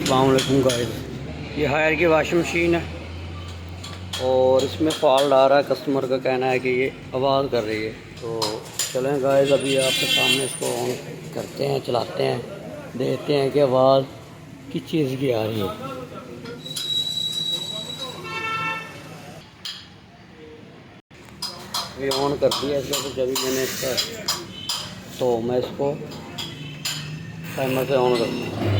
अस्सलाम वालेकुम गाइस, ये हायर की वॉशिंग मशीन है और इसमें फॉल्ट आ रहा है। कस्टमर का कहना है कि ये आवाज़ कर रही है। तो चलें गाइस, अभी आपके सामने इसको ऑन करते हैं, चलाते हैं, देखते हैं कि आवाज़ किस चीज़ की आ रही है। ये ऑन कर दिया इसको, तो जब मैंने इसका तो मैं इसको टाइमर से ऑन करता हूँ।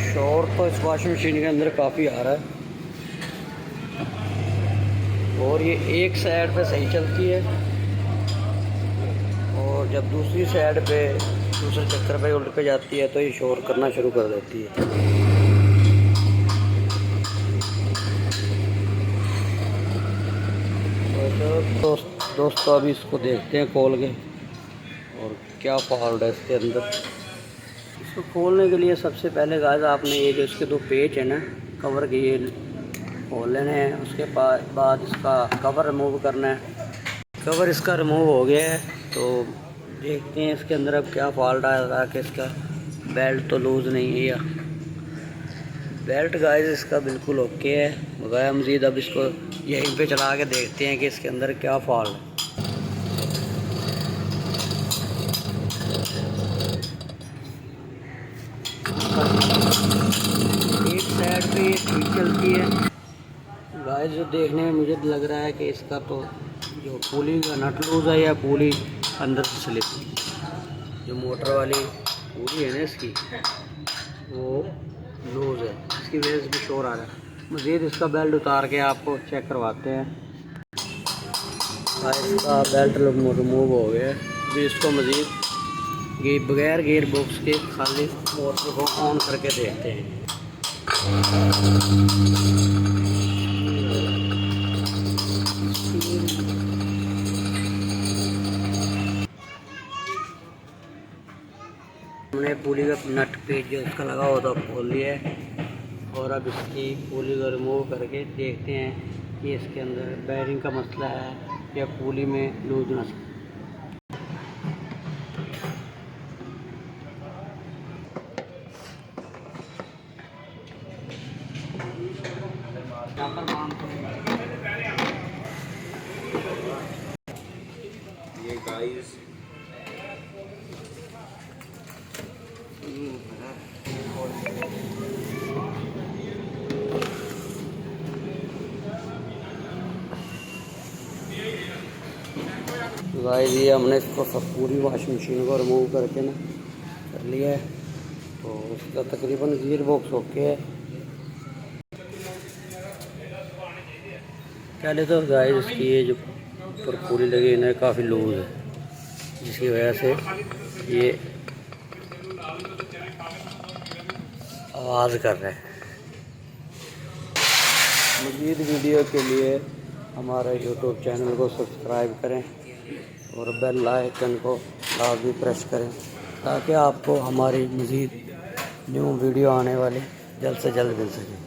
शोर तो इस वॉशिंग मशीन के अंदर काफ़ी आ रहा है और ये एक साइड पे सही चलती है और जब दूसरी साइड पे दूसरे चक्कर पे उल्ट पे जाती है तो ये शोर करना शुरू कर देती है। तो दोस्तों अभी इसको देखते हैं खोल के और क्या फॉल्ट है इसके अंदर। इसको खोलने के लिए सबसे पहले गाइस आपने ये जो इसके दो पेच है ना कवर के, ये खोल लेने हैं। उसके बाद इसका कवर रिमूव करना है। कवर इसका रिमूव हो गया है तो देखते हैं इसके अंदर अब क्या फॉल्ट आ रहा है कि इसका बेल्ट तो लूज़ नहीं है या बेल्ट गाइस इसका बिल्कुल ओके है। बगैर मज़ीद अब इसको यहीं पे चला के देखते हैं कि इसके अंदर क्या फॉल्ट है। एक साइड पे ये ठीक चलती है गाइस, जो देखने में मुझे लग रहा है कि इसका तो जो पुली का नट लूज़ है या पुली अंदर से स्लिप, जो मोटर वाली पुली है ना इसकी वो लूज़ है, इसकी वजह से भी शोर आ रहा है। मज़ीद इसका बेल्ट उतार के आपको चेक करवाते हैं। इसका बेल्ट रिमूव हो गया है। अभी इसको मज़ीद बगैर गियर बॉक्स के खाली मोटर को ऑन करके देखते हैं। हमने पुली का नट पेच जो इसका लगा हुआ था खोल लिया है और अब इसकी पुली को रिमूव करके देखते हैं कि इसके अंदर बैरिंग का मसला है या पुली में लूजनेस। ये गाइस ये हमने इसको सब पूरी वॉशिंग मशीन को रिमूव करके ना कर लिया है तो उसका तकरीबन गियर बॉक्स ओके है। पहले तो गाइस इसकी ये जो ऊपर पूरी लगी है काफ़ी लूज़ है, जिसकी वजह से ये आवाज़ कर रहा है। मज़ीद वीडियो के लिए हमारे यूट्यूब चैनल को सब्सक्राइब करें और बेल आइकन को लाजमी प्रेस करें ताकि आपको हमारी मज़ीद न्यू वीडियो आने वाली जल्द से जल्द मिल सके।